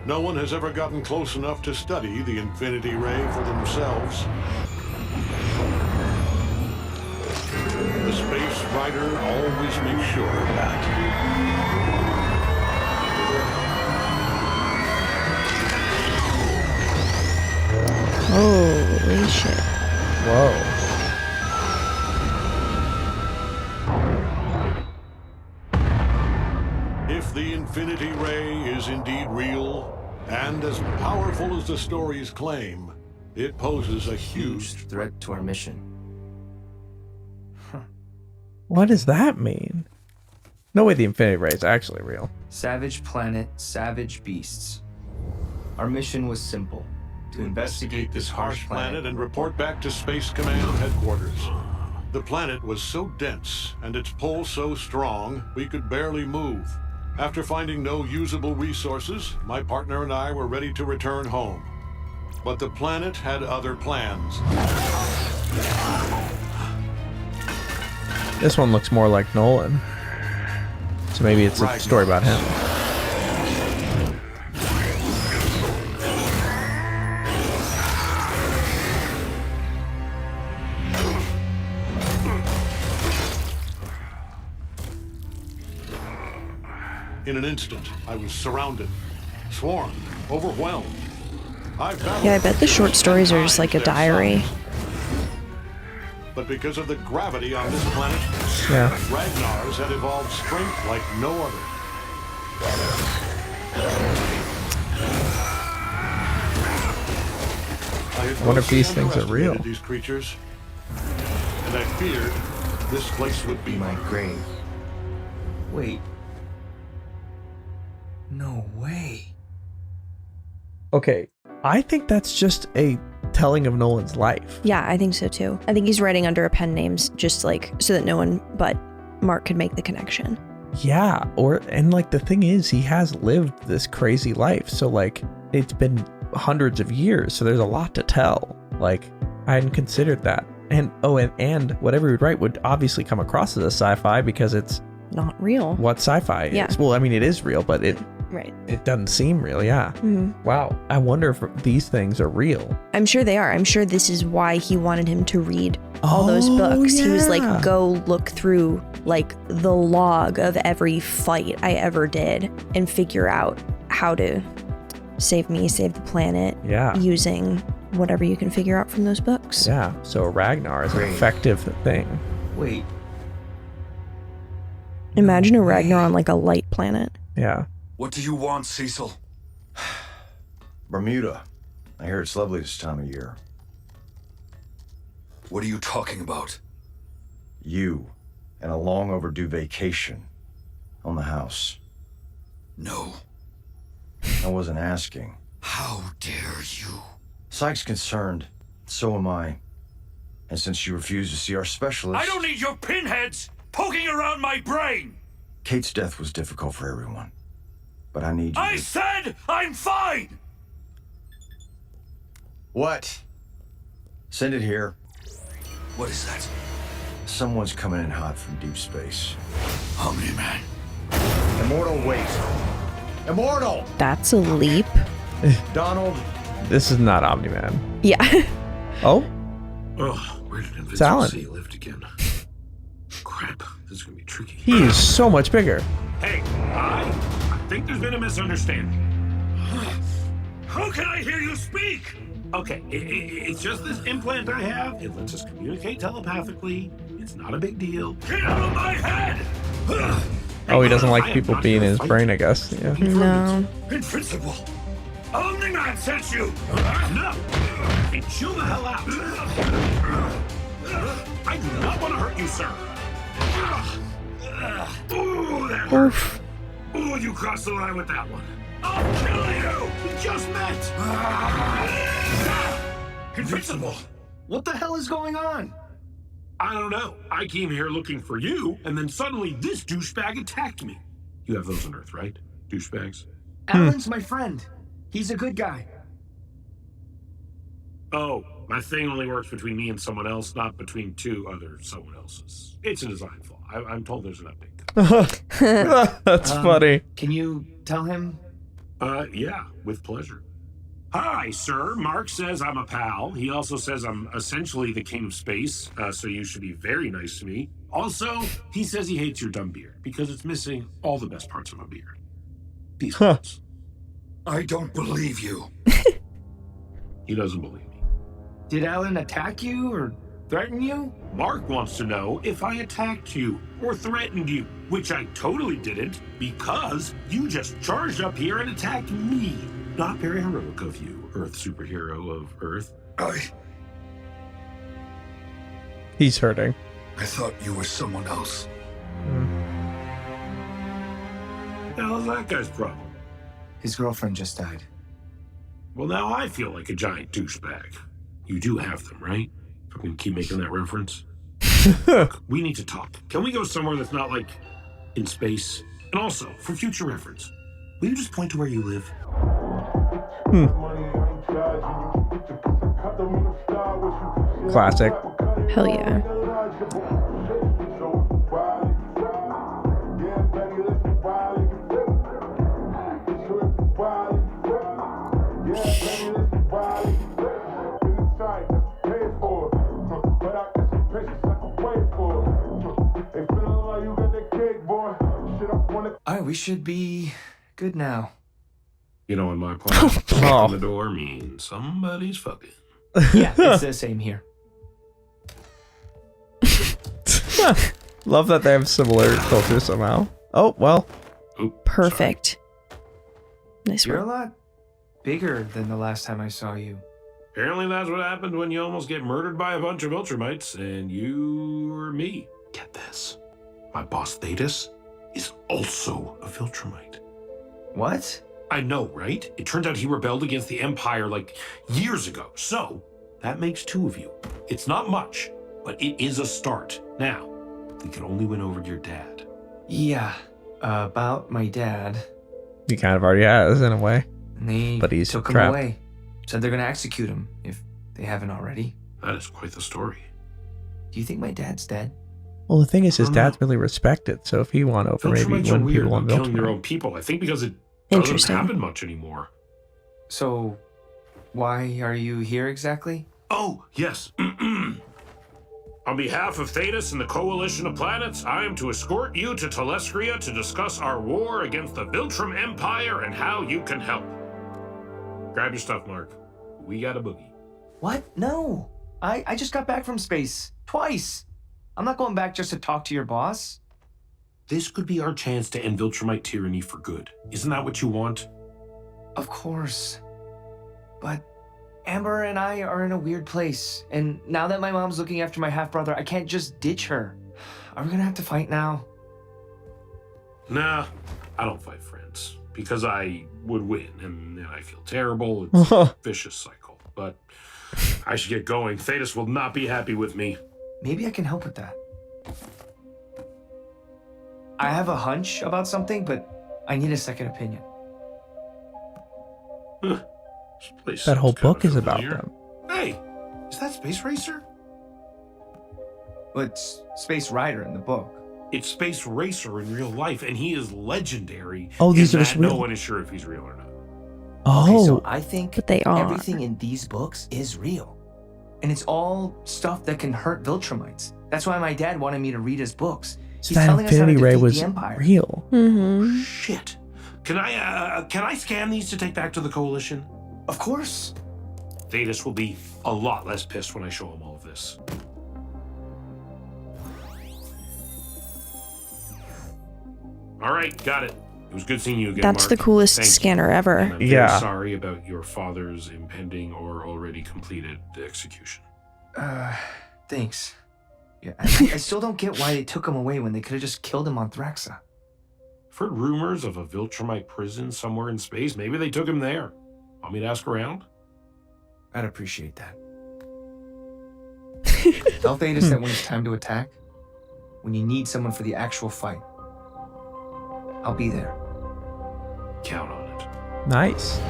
No one has ever gotten close enough to study the Infinity Ray for themselves. The Space Rider always makes sure of that. Holy shit. Whoa. If the Infinity Ray is indeed real, and as powerful as the stories claim, it poses a huge threat to our mission. What does that mean? No way the Infinity Ray is actually real. Savage planet, savage beasts. Our mission was simple: to investigate this harsh planet and report back to Space Command headquarters. The planet was so dense and its pull so strong, we could barely move. After finding no usable resources, my partner and I were ready to return home. But the planet had other plans. This one looks more like Nolan. So maybe it's a story about him. In an instant, I was surrounded, swarmed, overwhelmed. Yeah, I bet the short stories are just like a diary. But because of the gravity on this planet, Ragnar's had evolved strength like no other. I wonder if these things are real. These creatures, and I feared this place would be my grave. Wait. No way. Okay, I think that's just a telling of Nolan's life. Yeah, I think so too. I think he's writing under a pen names just like so that no one but Mark could make the connection. Yeah, and like the thing is, he has lived this crazy life. So like it's been hundreds of years, so there's a lot to tell. Like I hadn't considered that. And and whatever he would write would obviously come across as a sci-fi because it's not real. What sci-fi Yeah. is. Well, I mean it is real, but it doesn't seem real, yeah. Wow. I wonder if these things are real. I'm sure they are. I'm sure this is why he wanted him to read all those books. He was like, go look through like the log of every fight I ever did and figure out how to save me, save the planet. Yeah. Using whatever you can figure out from those books. Yeah. So Ragnar is an effective thing. Wait. Imagine a Ragnar on like a light planet. Yeah. What do you want, Cecil? Bermuda. I hear it's lovely this time of year. What are you talking about? You and a long overdue vacation on the house. No. I wasn't asking. How dare you? Psych's concerned. So am I. And since you refuse to see our specialist... I don't need your pinheads poking around my brain! Kate's death was difficult for everyone. But I need you I said I'm fine! What? Send it here. What is that? Someone's coming in hot from deep space. Omni-Man. Immortal, wait. Immortal! That's a leap. Donald. This is not Omni-Man. Yeah. Oh? Oh, where did It's Alan. Invincible lift again? Crap, this is gonna be tricky. He is so much bigger. Hey, I think there's been a misunderstanding. How can I hear you speak? Okay, it's just this implant I have. It lets us communicate telepathically. It's not a big deal. Get out of my head! Oh, he doesn't like people being in his brain, I guess. Yeah. No. Invincible! Omni-Man sent you! No! Hey, chill the hell out! I do not want to hurt you, sir! Ooh, that hurt! Ooh, you crossed the line with that one! I'll kill you! We just met! Invincible! What the hell is going on? I don't know. I came here looking for you, and then suddenly this douchebag attacked me. You have those on Earth, right? Douchebags? Alan's my friend. He's a good guy. Oh, my thing only works between me and someone else, not between two other someone else's. It's a design flaw. I'm told there's an update. That's funny. Can you tell him? Yeah, with pleasure. Hi, sir. Mark says I'm a pal. He also says I'm essentially the king of space, so you should be very nice to me. Also, he says he hates your dumb beard because it's missing all the best parts of a beard. Peace. I don't believe you. He doesn't believe me. Did Alan attack you or threaten you? Mark wants to know if I attacked you or threatened you, which I totally didn't because you just charged up here and attacked me. Not very heroic of you, Earth superhero of Earth. He's hurting. I thought you were someone else. The hell's that guy's problem? His girlfriend just died. Well, now I feel like a giant douchebag. You do have them, right? I'm gonna keep making that reference. Look, we need to talk. Can we go somewhere that's not like in space? And also, for future reference, will you just point to where you live? Classic. Hell yeah. All right, we should be good now. You know, in my planet, on the door means somebody's fucking. Yeah, it's the same here. Love that they have similar cultures somehow. Oh, well. Perfect. Nice You're work. a lot bigger than the last time I saw you. Apparently that's what happened when you almost get murdered by a bunch of Viltrumites, and you or me. Get this. My boss Thetis is also a Viltrumite. What? I know, right? It turns out he rebelled against the Empire like years ago. So, that makes two of you. It's not much, but it is a start. Now, we can only win over your dad. Yeah, about my dad. He kind of already has, in a way. And they But he's took him trapped. away. Said they're gonna execute him if they haven't already. That is quite the story. Do you think my dad's dead? Well, the thing is, his dad's really respected, so if he won over, maybe Viltrumites are win weird people on about killing their Viltrum. own people. I think because it doesn't Interesting. happen much anymore. So, why are you here exactly? Oh, yes. On behalf of Thetis and the Coalition of Planets, I am to escort you to Telestria to discuss our war against the Viltrum Empire and how you can help. Grab your stuff, Mark. We got a boogie. What? No. I just got back from space. Twice. I'm not going back just to talk to your boss. This could be our chance to end Viltrumite tyranny for good. Isn't that what you want? Of course. But Amber and I are in a weird place, and now that my mom's looking after my half-brother, I can't just ditch her. Are we gonna have to fight now? Nah, I don't fight friends, because I would win, and then I feel terrible. It's a vicious cycle. But I should get going. Thetis will not be happy with me. Maybe I can help with that. I have a hunch about something, but I need a second opinion. That whole book is about them. Hey, is that Space Racer? Well, it's Space Rider in the book. It's Space Racer in real life, and he is legendary. Oh, these in are that just real. No one is sure if he's real or not. Oh, Okay, so I think but they are. everything in these books is real. And it's all stuff that can hurt Viltrumites. That's why my dad wanted me to read his books. so He's that telling us how to Infinity Ray defeat was the Empire. real. Mm-hmm. Shit. Can I scan these to take back to the Coalition? Of course. Thetis will be a lot less pissed when I show him all of this. All right, got it. It was good seeing you again, That's Mark. the coolest Thank you. scanner And ever. I'm very Yeah. sorry about your father's impending or already completed execution. Thanks. Yeah, I still don't get why they took him away when they could have just killed him on Thraxa. I've heard rumors of a Viltrumite prison somewhere in space. Maybe they took him there. Want me to ask around? I'd appreciate that. Tell Thetis that when it's time to attack, when you need someone for the actual fight, I'll be there. Count on it. Nice.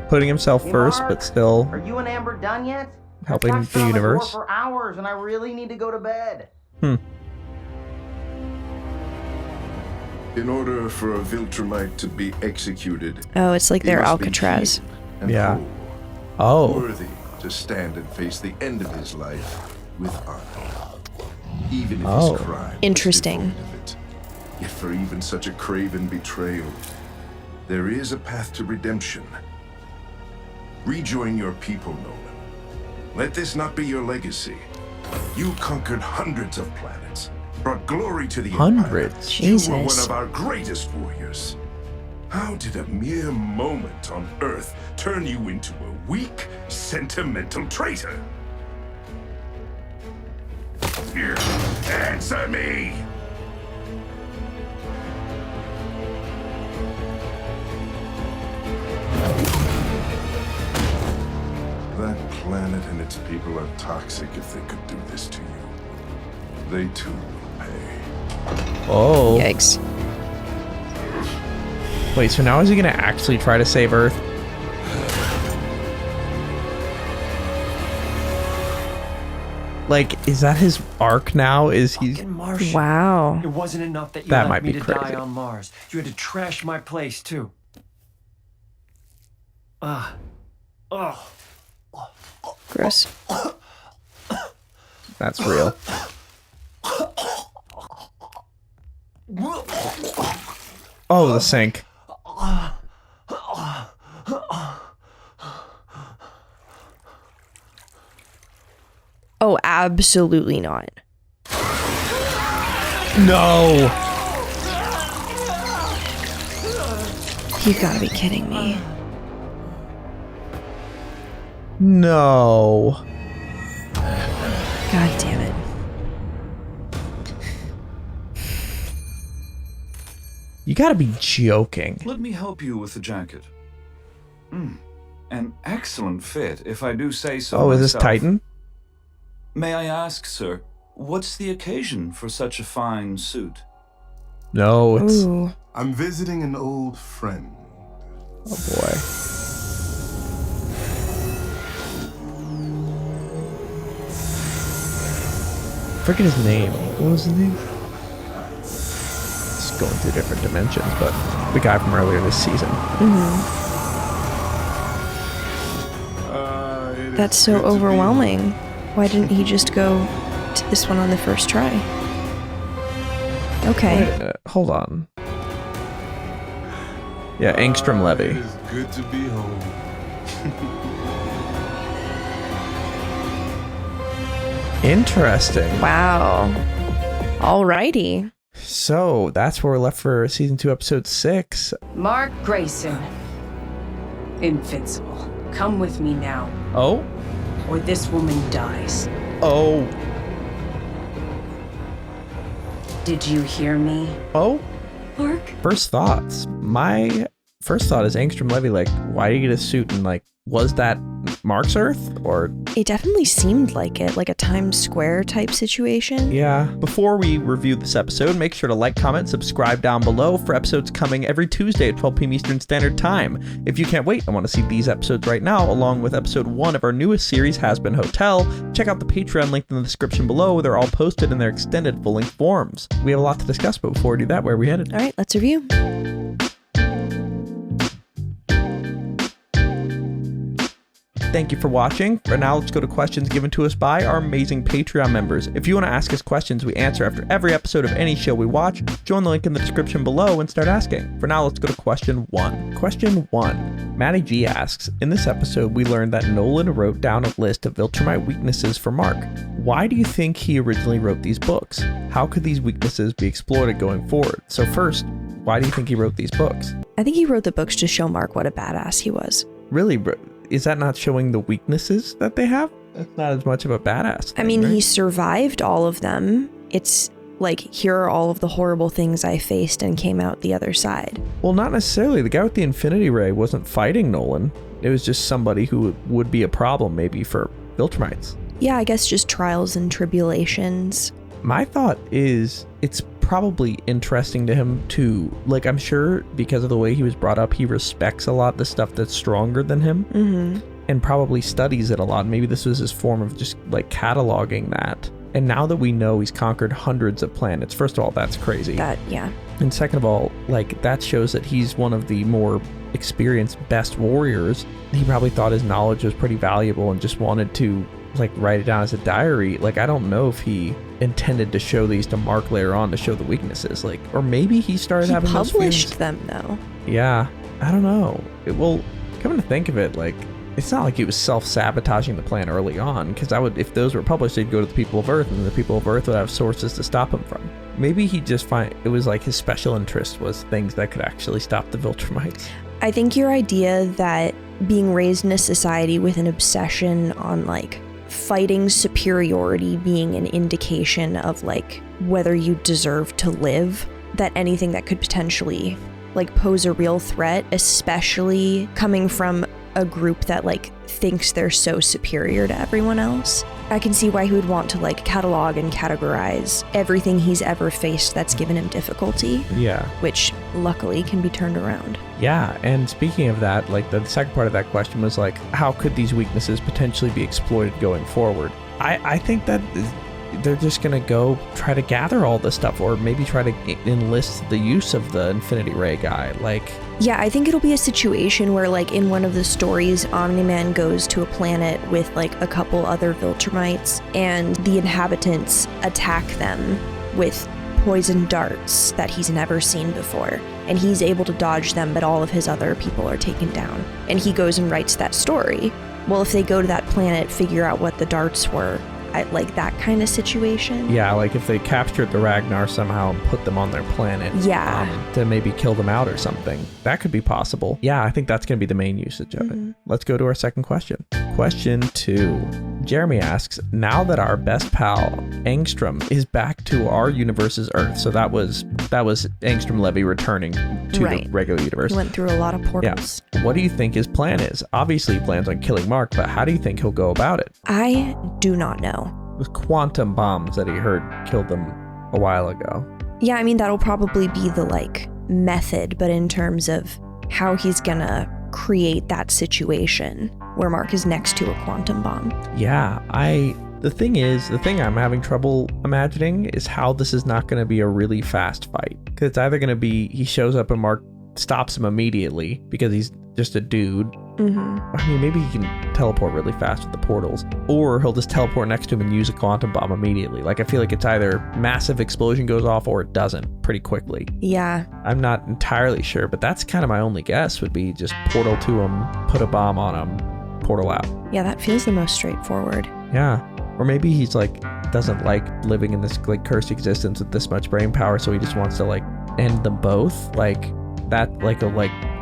Putting himself Hey, first, Mark, but still Are you and Amber done yet? helping I've the been on the door universe. for hours, and I really need to go to bed. In order for a Viltrumite to be executed, Oh, it's like he their must be Alcatraz. healed and Yeah. whole, Oh. worthy to stand and face the end of his life with honor, even if Oh. his crime was Interesting. devoid of it. Yet for even such a craven betrayal, there is a path to redemption. Rejoin your people, Nolan. Let this not be your legacy. You conquered hundreds of planets, brought glory to the Hundreds? Empire. You were one Jesus. of our greatest warriors. How did a mere moment on Earth turn you into a weak, sentimental traitor? Here, answer me! That planet and its people are toxic if they could do this to you. They too will pay. Oh. Yikes. Wait, so now is he gonna actually try to save Earth? Like, is that his arc now? Is he? Fucking Martian. Wow. It wasn't enough that you That left might me be to crazy. die on Mars. You had to trash my place too. Ugh. Gross. That's real. Oh, the sink. Oh, absolutely not. No. You gotta be kidding me. No. God damn it. You gotta be joking. Let me help you with the jacket. An excellent fit, if I do say so Oh, is this myself. Titan? May I ask, sir, what's the occasion for such a fine suit? No, it's. Ooh. I'm visiting an old friend. Oh boy. Forget his name. What was his name? Just going through different dimensions, but the guy from earlier this season. That's so overwhelming. Why didn't he just go to this one on the first try? Okay. Wait a minute, hold on. Yeah, Angstrom Levy. It is good to be home. Interesting. Wow. Alrighty. So that's where we're left for season 2, episode 6. Mark Grayson. Invincible. Come with me now. Oh? Or this woman dies. Oh. Did you hear me? Oh? Mark? First thoughts. My first thought is Angstrom Levy, like, why did he get a suit? And, like, was that Mark's Earth? Or... It definitely seemed like it, like a Times Square type situation. Yeah. Before we review this episode, make sure to like, comment, subscribe down below for episodes coming every Tuesday at 12 p.m. Eastern Standard Time. If you can't wait and want to see these episodes right now, along with episode 1 of our newest series, Has Been Hotel, check out the Patreon link in the description below. They're all posted in their extended full-length forms. We have a lot to discuss, but before we do that, where are we headed? All right, let's review. Thank you for watching. For now, let's go to questions given to us by our amazing Patreon members. If you want to ask us questions we answer after every episode of any show we watch, join the link in the description below and start asking. For now, let's go to question 1. Question 1. Maddie G asks, in this episode, we learned that Nolan wrote down a list of Viltrumite weaknesses for Mark. Why do you think he originally wrote these books? How could these weaknesses be exploited going forward? So first, why do you think he wrote these books? I think he wrote the books to show Mark what a badass he was. Really, is that not showing the weaknesses that they have? That's not as much of a badass thing, I mean, right? he survived all of them. It's like, here are all of the horrible things I faced and came out the other side. Well, not necessarily. The guy with the Infinity Ray wasn't fighting Nolan. It was just somebody who would be a problem maybe for Viltrumites. Yeah, I guess just trials and tribulations. My thought is it's probably interesting to him to, like, I'm sure because of the way he was brought up, he respects a lot the stuff that's stronger than him and probably studies it a lot. Maybe this was his form of just like cataloging that. And now that we know he's conquered hundreds of planets, first of all, that's crazy. Yeah. And second of all, like, that shows that he's one of the more experienced, best warriors. He probably thought his knowledge was pretty valuable and just wanted to, like, write it down as a diary. Like, I don't know if he intended to show these to Mark later on to show the weaknesses. Like, or maybe he started having those feelings. Published them, though. Yeah, I don't know. Well, coming to think of it, like, it's not like he was self-sabotaging the plan early on, because if those were published, they'd go to the people of Earth, and the people of Earth would have sources to stop him from. Maybe he just it was like his special interest was things that could actually stop the Viltrumites. I think your idea that being raised in a society with an obsession on, like, fighting superiority being an indication of, like, whether you deserve to live, that anything that could potentially, like, pose a real threat, especially coming from a group that, like, thinks they're so superior to everyone else. I can see why he would want to, like, catalog and categorize everything he's ever faced that's given him difficulty. Yeah. Which luckily can be turned around. Yeah, and speaking of that, like, the second part of that question was, like, how could these weaknesses potentially be exploited going forward? I think that they're just gonna go try to gather all this stuff, or maybe try to enlist the use of the Infinity Ray guy. Like, yeah, I think it'll be a situation where, like, in one of the stories, Omni-Man goes to a planet with, like, a couple other Viltrumites, and the inhabitants attack them with poison darts that he's never seen before. And he's able to dodge them, but all of his other people are taken down. And he goes and writes that story. Well, if they go to that planet, figure out what the darts were, like that kind of situation. yeah, like if they captured the Ragnar somehow and put them on their planet. Yeah. To maybe kill them out or something. That could be possible. Yeah, I think that's going to be the main usage of it. Let's go to our second question. Question 2. Jeremy asks, now that our best pal, Angstrom, is back to our universe's Earth, so that was Angstrom Levy returning to the regular universe. He went through a lot of portals. Yeah. What do you think his plan is? Obviously he plans on killing Mark, but how do you think he'll go about it? I do not know. It was quantum bombs that he heard killed them a while ago. Yeah, I mean, that'll probably be the, like, method, but in terms of how he's gonna create that situation where Mark is next to a quantum bomb. Yeah, the thing I'm having trouble imagining is how this is not going to be a really fast fight. Because it's either going to be he shows up and Mark stops him immediately because he's just a dude. I mean, maybe he can teleport really fast with the portals, or he'll just teleport next to him and use a quantum bomb immediately. Like, I feel like it's either massive explosion goes off or it doesn't pretty quickly. Yeah. I'm not entirely sure, but that's kind of my only guess, would be just portal to him, put a bomb on him, portal out. Yeah, that feels the most straightforward. Yeah. Or maybe he's like doesn't like living in this like cursed existence with this much brain power, so he just wants to like end them both. Like that, like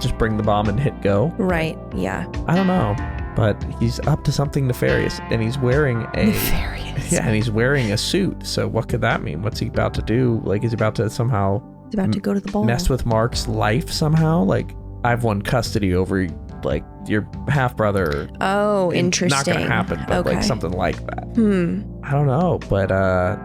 just bring the bomb and hit go. Right, yeah. I don't know. But he's up to something nefarious, and he's wearing Nefarious. Yeah, and he's wearing a suit. So what could that mean? What's he about to do? Like, is he about to somehow He's about to go to the ball. mess with Mark's life somehow? Like, I've won custody over like your half brother. Oh, interesting. Not gonna happen, but like something like that. I don't know, but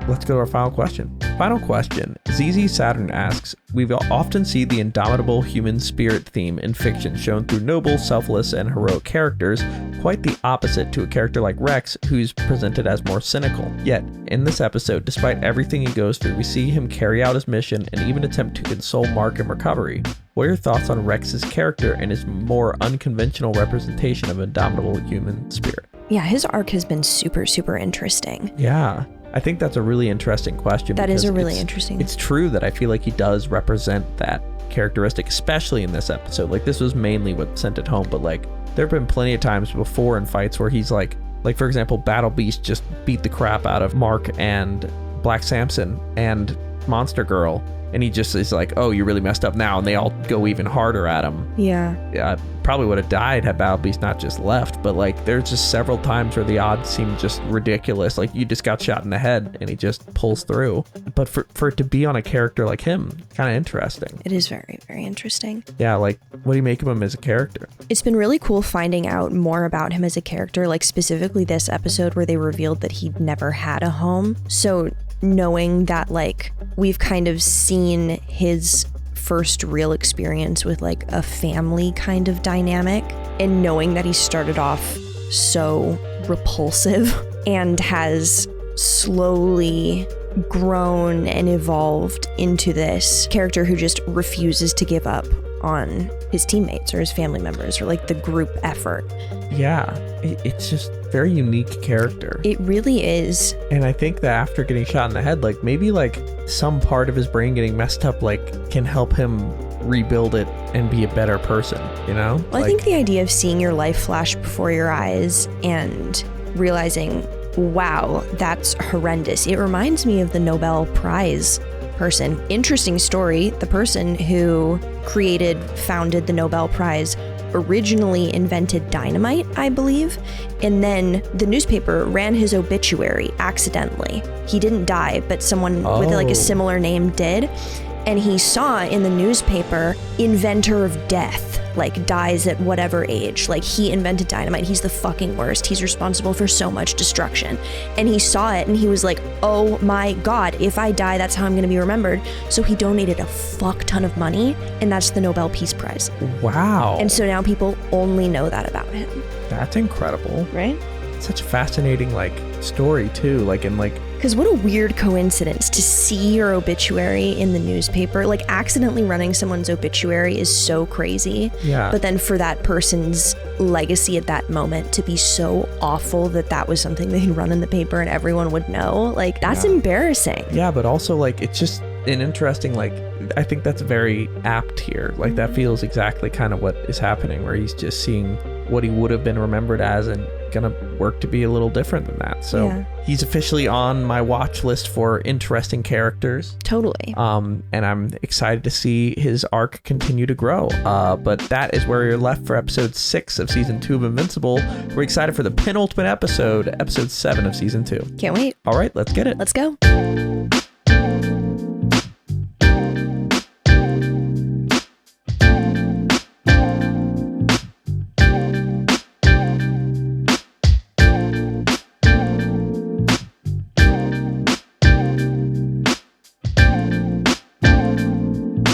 let's go to our final question. Final question. ZZ Saturn asks, we've often see the indomitable human spirit theme in fiction shown through noble, selfless, and heroic characters, quite the opposite to a character like Rex, who's presented as more cynical. Yet, in this episode, despite everything he goes through, we see him carry out his mission and even attempt to console Mark in recovery. What are your thoughts on Rex's character and his more unconventional representation of indomitable human spirit? Yeah, his arc has been super, super interesting. Yeah, I think that's a really interesting question. That is a really it's- interesting. It's true that I feel like he does represent that characteristic, especially in this episode. Like, this was mainly what sent it home, but like, there have been plenty of times before in fights where he's like for example, Battle Beast just beat the crap out of Mark and Black Samson and Monster Girl, and he just is like, oh, you really messed up now, and they all go even harder at him. Yeah. Probably would have died had Battle Beast not just left, but like there's just several times where the odds seem just ridiculous. Like, you just got shot in the head and he just pulls through. But for it to be on a character like him, kind of interesting. It is very, very interesting. Yeah, like, what do you make of him as a character? It's been really cool finding out more about him as a character, like specifically this episode where they revealed that he'd never had a home. So knowing that, like, we've kind of seen his first real experience with like a family kind of dynamic, and knowing that he started off so repulsive and has slowly grown and evolved into this character who just refuses to give up on his teammates or his family members or like the group effort. Yeah, it's just very unique character. It really is. And I think that after getting shot in the head, like maybe like some part of his brain getting messed up like can help him rebuild it and be a better person, you know? Well, I think the idea of seeing your life flash before your eyes and realizing, wow, that's horrendous. It reminds me of the Nobel Prize person. Interesting story. The person who founded the Nobel Prize originally invented dynamite, I believe, and then the newspaper ran his obituary accidentally. He didn't die, but someone with like a similar name did. And he saw in the newspaper, inventor of death, like dies at whatever age. Like, he invented dynamite. He's the fucking worst. He's responsible for so much destruction. And he saw it and he was like, oh my God, if I die, that's how I'm going to be remembered. So he donated a fuck ton of money, and that's the Nobel Peace Prize. Wow. And so now people only know that about him. That's incredible. Right? Such a fascinating like story too. Like, and like, because what a weird coincidence to see your obituary in the newspaper. Like, accidentally running someone's obituary is so crazy. Yeah. But then for that person's legacy at that moment to be so awful that was something they'd run in the paper and everyone would know, like, that's embarrassing. Yeah, but also like it's just an interesting, like, I think that's very apt here. Like, that feels exactly kind of what is happening, where he's just seeing what he would have been remembered as and gonna work to be a little different than that. So he's officially on my watch list for interesting characters. Totally. And I'm excited to see his arc continue to grow. But that is where you're left for episode 6 of season 2 of Invincible. We're excited for the penultimate episode, episode 7 of season 2. Can't wait. All right, let's get it. Let's go.